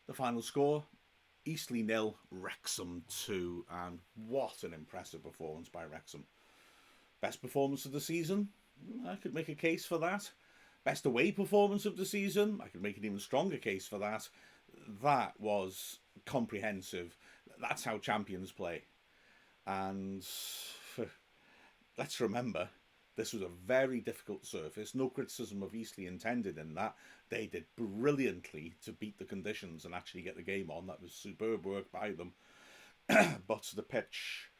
The final score, Eastleigh 0, Wrexham 2, and what an impressive performance by Wrexham. Best performance of the season? I could make a case for that. Best away performance of the season? I could make an even stronger case for that. That was comprehensive. That's how champions play. And let's remember, this was a very difficult surface. No criticism of Eastleigh intended in that. They did brilliantly to beat the conditions and actually get the game on. That was superb work by them. But the pitch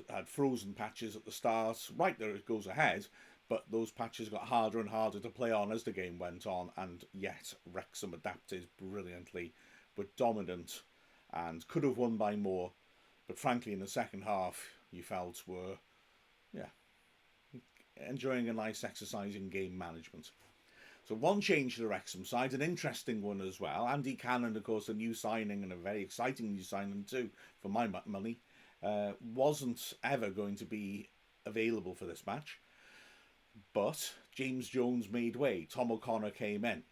had frozen patches at the start. Right there it goes ahead, but those patches got harder and harder to play on as the game went on, and yet Wrexham adapted brilliantly, were dominant, and could have won by more. But frankly, in the second half, you felt were, yeah, enjoying a nice exercise in game management. So one change to the Wrexham side, an interesting one as well. Andy Cannon, of course, a new signing and a very exciting new signing too, for my money, wasn't ever going to be available for this match. But James Jones made way. Tom O'Connor came in.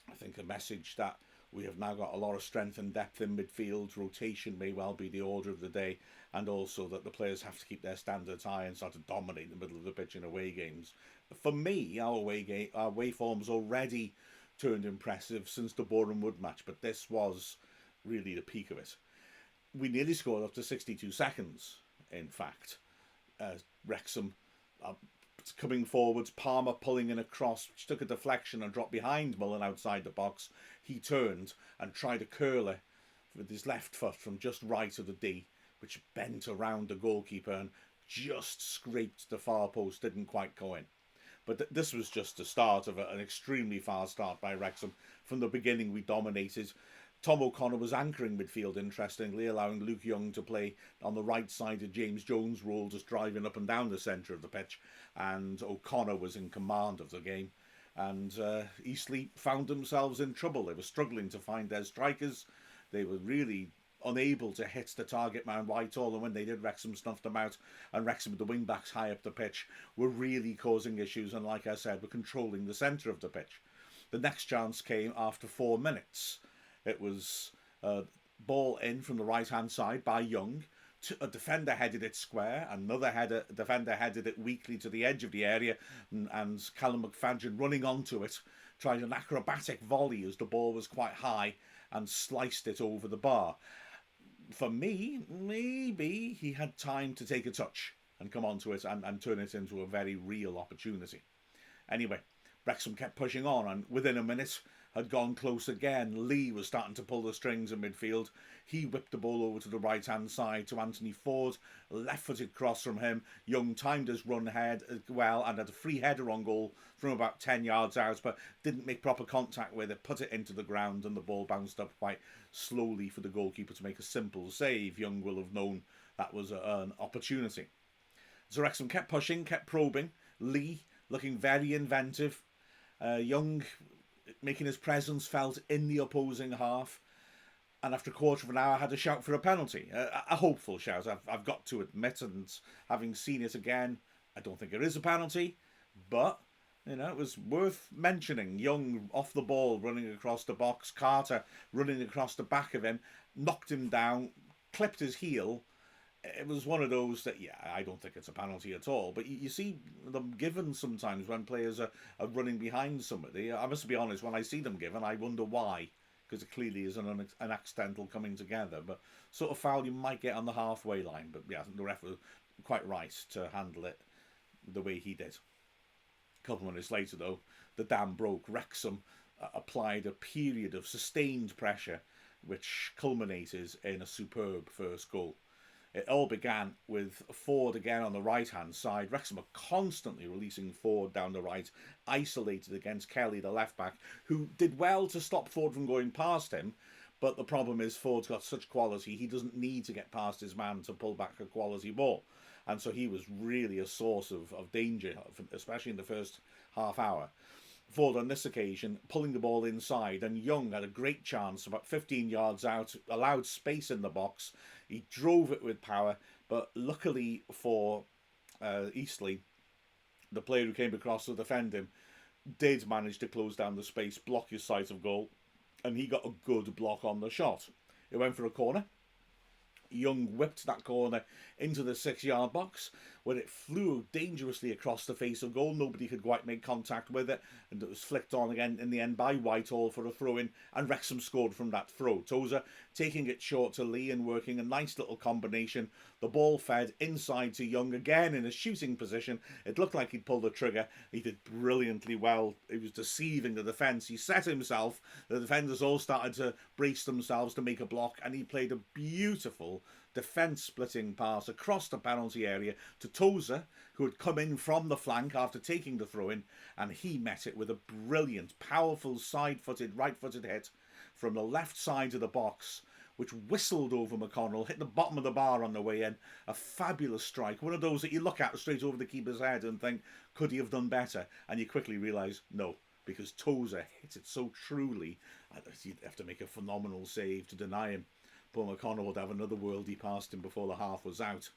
I think a message that we have now got a lot of strength and depth in midfield. Rotation may well be the order of the day, and also that the players have to keep their standards high and start to dominate the middle of the pitch in away games. For me, our away form's already turned impressive since the Boreham Wood match, but this was really the peak of it. We nearly scored after 62 seconds, in fact. Wrexham coming forwards, Palmer pulling in a cross, which took a deflection and dropped behind Mullen outside the box. He turned and tried to curl it with his left foot from just right of the D, which bent around the goalkeeper and just scraped the far post, didn't quite go in. But this was just the start of an extremely fast start by Wrexham. From the beginning, we dominated. Tom O'Connor was anchoring midfield, interestingly, allowing Luke Young to play on the right side of James Jones' role, just driving up and down the centre of the pitch. And O'Connor was in command of the game. And Eastleigh found themselves in trouble. They were struggling to find their strikers. They were really unable to hit the target man Whitehall, and when they did, Wrexham snuffed them out. And Wrexham, with the wing backs high up the pitch, were really causing issues, and like I said, were controlling the centre of the pitch. The next chance came after 4 minutes. It was a ball in from the right hand side by Young. A defender headed it square, another defender headed it weakly to the edge of the area, and Callum McFadden running onto it tried an acrobatic volley as the ball was quite high and sliced it over the bar. For me, maybe he had time to take a touch and come onto it and turn it into a very real opportunity. Anyway, Wrexham kept pushing on, and within a minute had gone close again. Lee was starting to pull the strings in midfield. He whipped the ball over to the right-hand side to Anthony Ford. Left-footed cross from him. Young timed his run head well and had a free header on goal from about 10 yards out, but didn't make proper contact with it, put it into the ground, and the ball bounced up quite slowly for the goalkeeper to make a simple save. Young will have known that was an opportunity. So Wrexham kept pushing, kept probing. Lee looking very inventive. Young making his presence felt in the opposing half, and after a quarter of an hour had a shout for a penalty, a hopeful shout, I've got to admit, and having seen it again, I don't think it is a penalty, but it was worth mentioning. Young off the ball, running across the box, Carter running across the back of him, knocked him down, clipped his heel. It was one of those that, I don't think it's a penalty at all. But you see them given sometimes when players are running behind somebody. I must be honest, when I see them given, I wonder why. Because it clearly is an accidental coming together. But sort of foul you might get on the halfway line. But yeah, the ref was quite right to handle it the way he did. A couple of minutes later, though, the dam broke. Wrexham applied a period of sustained pressure, which culminated in a superb first goal. It all began with Ford again on the right-hand side. Wrexham are constantly releasing Ford down the right, isolated against Kelly, the left-back, who did well to stop Ford from going past him. But the problem is Ford's got such quality, he doesn't need to get past his man to pull back a quality ball. And so he was really a source of danger, especially in the first half hour. Ford on this occasion pulling the ball inside, and Young had a great chance about 15 yards out, allowed space in the box. He drove it with power, but luckily for Eastleigh, the player who came across to defend him did manage to close down the space, block his sight of goal, and he got a good block on the shot. It went for a corner. Young whipped that corner into the 6-yard box, where it flew dangerously across the face of goal. Nobody could quite make contact with it, and it was flicked on again in the end by Whitehall for a throw-in, and Wrexham scored from that throw. Tozer taking it short to Lee and working a nice little combination. The ball fed inside to Young again in a shooting position. It looked like he'd pulled the trigger. He did brilliantly well. He was deceiving the defence. He set himself. The defenders all started to brace themselves to make a block, and he played a beautiful defence-splitting pass across the penalty area to Tozer, who had come in from the flank after taking the throw-in, and he met it with a brilliant, powerful, side-footed, right-footed hit from the left side of the box, which whistled over McConnell, hit the bottom of the bar on the way in. A fabulous strike, one of those that you look at straight over the keeper's head and think, could he have done better? And you quickly realise, no, because Tozer hit it so truly, you'd have to make a phenomenal save to deny him. Paul McConnell would have another worldie past him before the half was out.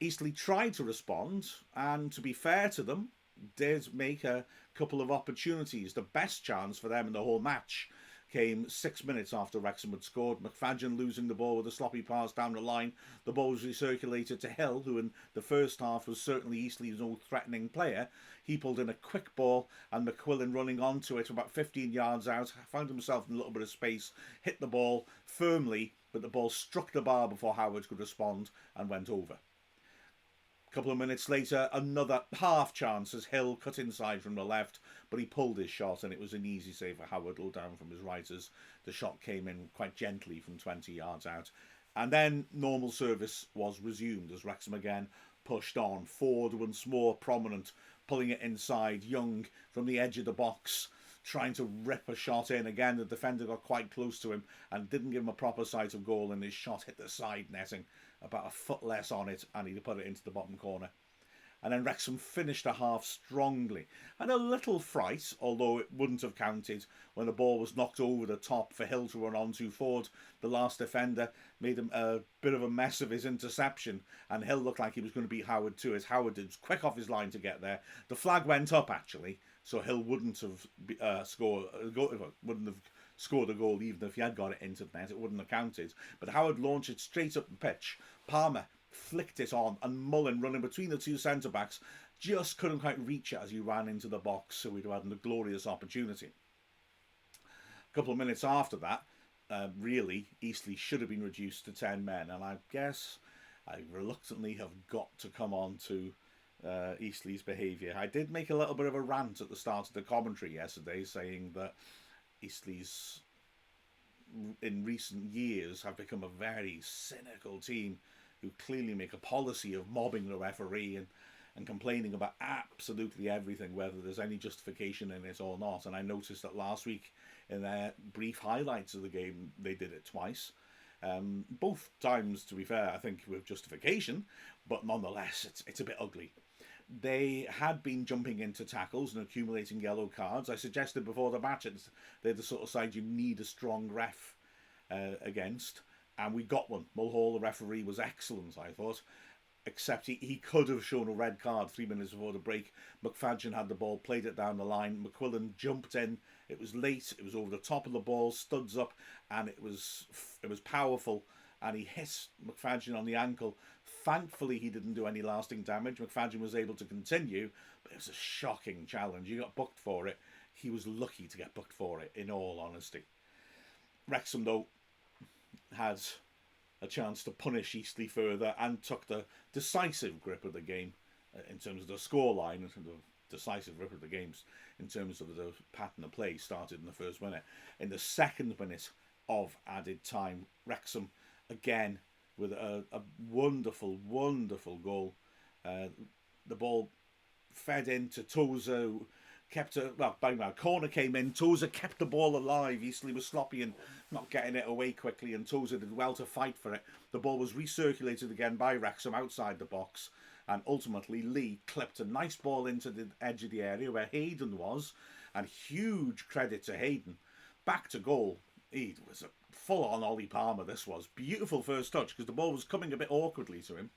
Eastleigh tried to respond, and to be fair to them, did make a couple of opportunities. The best chance for them in the whole match came 6 minutes after Wrexham had scored. McFadden losing the ball with a sloppy pass down the line. The ball was recirculated to Hill, who in the first half was certainly Eastleigh's most threatening player. He pulled in a quick ball, and McQuillan running onto it about 15 yards out, found himself in a little bit of space, hit the ball firmly, but the ball struck the bar before Howard could respond and went over. A couple of minutes later, another half chance as Hill cut inside from the left, but he pulled his shot, and it was an easy save for Howard, Lowdown from his right as the shot came in quite gently from 20 yards out. And then normal service was resumed as Wrexham again pushed on. Ford once more prominent, pulling it inside. Young from the edge of the box, trying to rip a shot in. Again, the defender got quite close to him and didn't give him a proper sight of goal, and his shot hit the side netting, about a foot less on it, and he put it into the bottom corner. And then Wrexham finished the half strongly. And a little fright, although it wouldn't have counted, when the ball was knocked over the top for Hill to run on to Ford. The last defender made him a bit of a mess of his interception, and Hill looked like he was going to beat Howard to it. Howard was quick off his line to get there. The flag went up, actually, so Hill wouldn't have scored a goal even if he had got it into the net. It wouldn't have counted. But Howard launched it straight up the pitch. Palmer flicked it on, and Mullen, running between the two centre-backs, just couldn't quite reach it as he ran into the box, so he'd have had a glorious opportunity. A couple of minutes after that, really, Eastleigh should have been reduced to 10 men, and I guess I reluctantly have got to come on to Eastleigh's behaviour. I did make a little bit of a rant at the start of the commentary yesterday, saying that Eastleigh's, in recent years, have become a very cynical team who clearly make a policy of mobbing the referee and complaining about absolutely everything, whether there's any justification in it or not. And I noticed that last week in their brief highlights of the game, they did it twice. Both times, to be fair, I think with justification, but nonetheless, it's a bit ugly. They had been jumping into tackles and accumulating yellow cards. I suggested before the match they're the sort of side you need a strong ref against. And we got one. Mulhall, the referee, was excellent, I thought. Except he could have shown a red card 3 minutes before the break. McFadden had the ball, played it down the line. McQuillan jumped in. It was late. It was over the top of the ball, studs up, and it was powerful. And he hit McFadden on the ankle. Thankfully, he didn't do any lasting damage. McFadden was able to continue, but it was a shocking challenge. He got booked for it. He was lucky to get booked for it, in all honesty. Wrexham, though, had a chance to punish Eastleigh further and took the decisive grip of the game in terms of the scoreline, and the decisive grip of the games in terms of the pattern of play started in the first minute. In the second minute of added time, Wrexham again with a wonderful, wonderful goal. The ball fed into Tozer, kept it, well, bang bang, corner came in, Tozer kept the ball alive. Eastleigh was sloppy and not getting it away quickly, and Tozer did well to fight for it. The ball was recirculated again by Wrexham outside the box, and ultimately Lee clipped a nice ball into the edge of the area where Hayden was, and huge credit to Hayden. Back to goal. He was a full-on Ollie Palmer, this was. Beautiful first touch, because the ball was coming a bit awkwardly to him.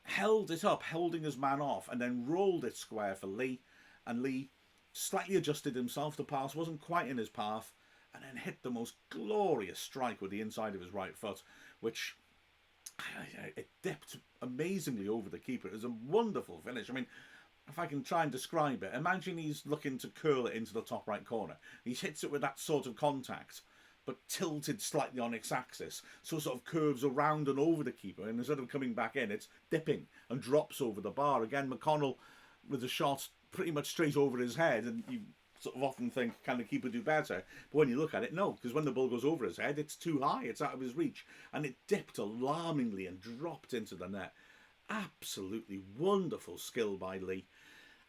Held it up, holding his man off, and then rolled it square for Lee, and Lee slightly adjusted himself. The pass wasn't quite in his path, and then hit the most glorious strike with the inside of his right foot, which it dipped amazingly over the keeper. It was a wonderful finish. I mean, if I can try and describe it, imagine he's looking to curl it into the top right corner. He hits it with that sort of contact, but tilted slightly on its axis, so it sort of curves around and over the keeper, and instead of coming back in, it's dipping and drops over the bar. Again, McConnell with a shot pretty much straight over his head, and you sort of often think, can the keeper do better? But when you look at it, no, because when the ball goes over his head, it's too high, it's out of his reach, and it dipped alarmingly and dropped into the net. Absolutely wonderful skill by Lee,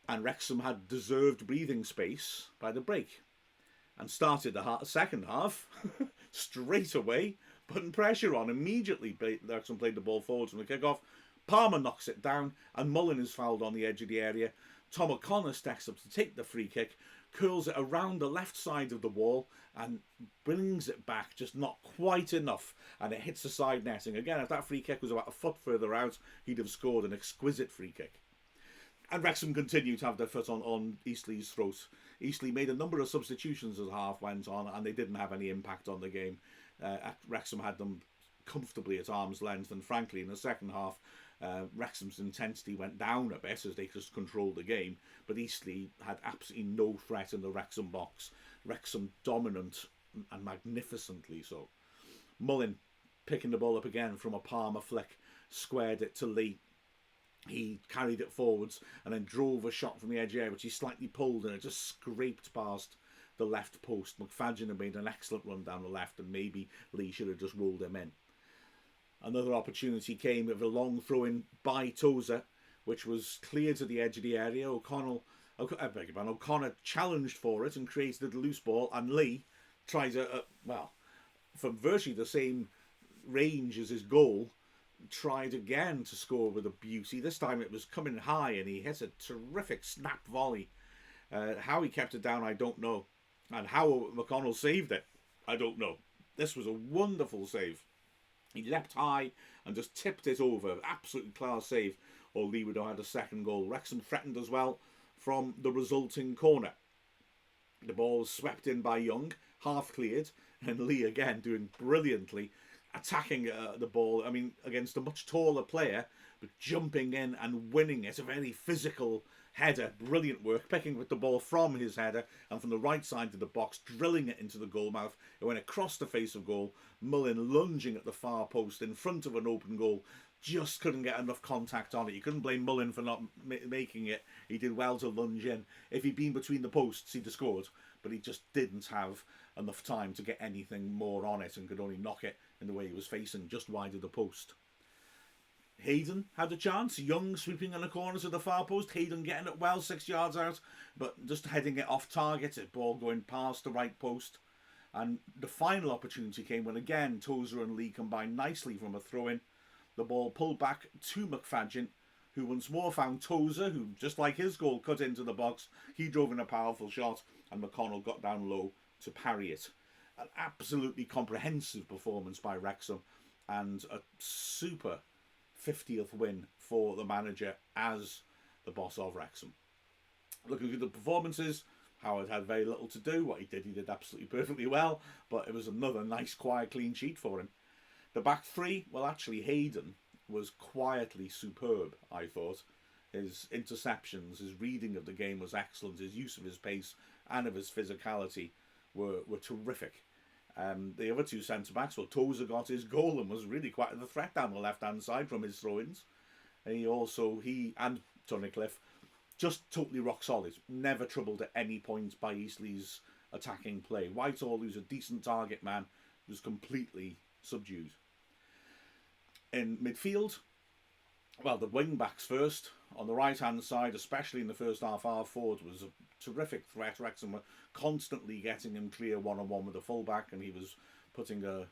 and Wrexham had deserved breathing space by the break, and started the second half straight away, putting pressure on. Immediately, Wrexham played the ball forwards from the kick-off. Palmer knocks it down, and Mullin is fouled on the edge of the area. Tom O'Connor steps up to take the free kick, curls it around the left side of the wall, and brings it back, just not quite enough, and it hits the side netting. Again, if that free kick was about a foot further out, he'd have scored an exquisite free kick. And Wrexham continued to have their foot on Eastleigh's throat. Eastleigh made a number of substitutions as the half went on, and they didn't have any impact on the game. Wrexham had them comfortably at arm's length, and frankly, in the second half, Wrexham's intensity went down a bit as they just controlled the game, but Eastleigh had absolutely no threat in the Wrexham box. Wrexham dominant and magnificently so. Mullin picking the ball up again from a Palmer flick, squared it to Lee. He carried it forwards and then drove a shot from the edge area, which he slightly pulled, and it just scraped past the left post. McFadden had made an excellent run down the left, and maybe Lee should have just rolled him in. Another opportunity came with a long throw-in by Tozer, which was clear to the edge of the area. O'Connor challenged for it and created a loose ball, and Lee tried from virtually the same range as his goal, tried again to score with a beauty. This time it was coming high, and he hit a terrific snap volley. How he kept it down, I don't know. And how McConnell saved it, I don't know. This was a wonderful save. He leapt high and just tipped it over. Absolutely class save, or Lee would have had a second goal. Wrexham threatened as well from the resulting corner. The ball was swept in by Young, half cleared, and Lee again doing brilliantly, attacking the ball, against a much taller player, but jumping in and winning it. A very physical header, brilliant work, picking with the ball from his header and from the right side of the box, drilling it into the goal mouth. It went across the face of goal. Mullin lunging at the far post in front of an open goal, just couldn't get enough contact on it. You couldn't blame Mullin for not making it. He did well to lunge in. If he'd been between the posts, he'd have scored, but he just didn't have enough time to get anything more on it and could only knock it in the way he was facing, just wide of the post. Hayden had a chance. Young sweeping in the corners of the far post. Hayden getting it well, 6 yards out, but just heading it off target. It ball going past the right post. And the final opportunity came when again Tozer and Lee combined nicely from a throw-in. The ball pulled back to McFadden, who once more found Tozer, who, just like his goal, cut into the box. He drove in a powerful shot, and McConnell got down low to parry it. An absolutely comprehensive performance by Wrexham, and a super 50th win for the manager as the boss of Wrexham. Looking at the performances, Howard had very little to do. What he did absolutely perfectly well, but it was another nice, quiet, clean sheet for him. The back three, well, actually, Hayden was quietly superb, I thought. His interceptions, his reading of the game was excellent. His use of his pace and of his physicality were terrific. The other two centre-backs, well, Tozer got his goal and was really quite the threat down the left-hand side from his throw-ins. He and Tunnicliffe, just totally rock solid. Never troubled at any point by Eastleigh's attacking play. Whitehall, who's a decent target man, was completely subdued. In midfield, well, the wing-backs first. On the right-hand side, especially in the first half, our forward was a terrific threat. Wrexham were constantly getting him clear one-on-one with the full-back, and he was putting a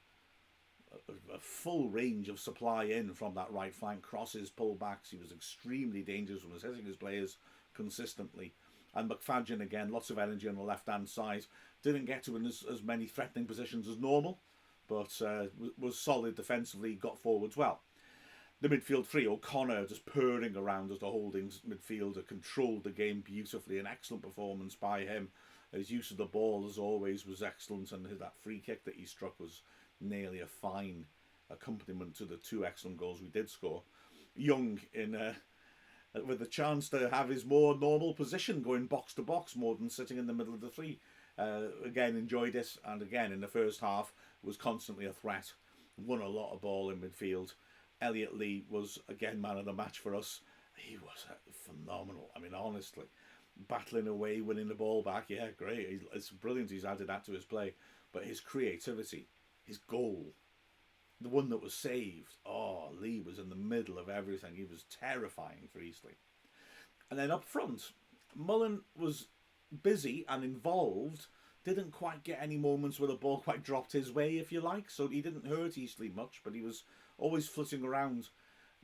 full range of supply in from that right flank, crosses, pull-backs. He was extremely dangerous and was hitting his players consistently. And McFadden, again, lots of energy on the left-hand side. Didn't get to in as many threatening positions as normal, but was solid defensively, got forwards well. The midfield three, O'Connor just purring around as the holding midfielder, controlled the game beautifully. An excellent performance by him. His use of the ball, as always, was excellent, and that free kick that he struck was nearly a fine accompaniment to the 2 excellent goals we did score. Young with the chance to have his more normal position, going box to box more than sitting in the middle of the 3. Again, enjoyed it, and again in the first half was constantly a threat. Won a lot of ball in midfield. Elliot Lee was again man of the match for us. He was phenomenal. I mean, honestly, battling away, winning the ball back. Yeah, great. It's brilliant. He's added that to his play, but his creativity, his goal, the one that was saved. Oh, Lee was in the middle of everything. He was terrifying for Eastleigh. And then up front, Mullen was busy and involved. Didn't quite get any moments where the ball quite dropped his way, if you like. So he didn't hurt Eastleigh much, but he was always flitting around.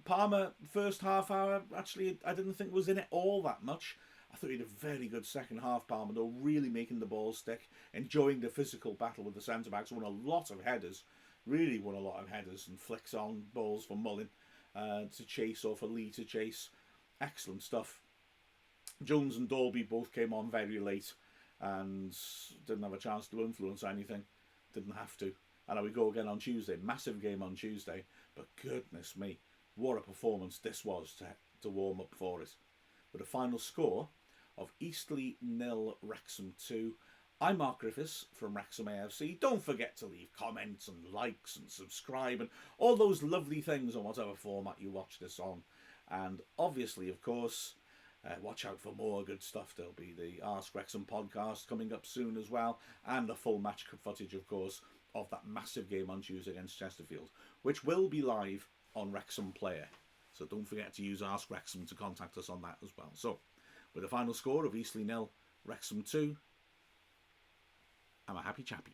Palmer, first half hour, actually, I didn't think was in it all that much. I thought he had a very good second half, Palmer, though, really making the ball stick, enjoying the physical battle with the centre-backs, won a lot of headers, really won a lot of headers and flicks on balls for Mullen to chase or for Lee to chase. Excellent stuff. Jones and Dalby both came on very late and didn't have a chance to influence anything. Didn't have to. And now we go again on Tuesday. Massive game on Tuesday. But goodness me, what a performance this was to warm up for it. With a final score of Eastleigh 0, Wrexham 2. I'm Mark Griffiths from Wrexham AFC. Don't forget to leave comments and likes and subscribe and all those lovely things on whatever format you watch this on. And obviously, of course, watch out for more good stuff. There'll be the Ask Wrexham podcast coming up soon as well, and the full match footage, of course, of that massive game on Tuesday against Chesterfield, which will be live on Wrexham Player. So don't forget to use Ask Wrexham to contact us on that as well. So, with a final score of Eastleigh 0, Wrexham 2, I'm a happy chappy.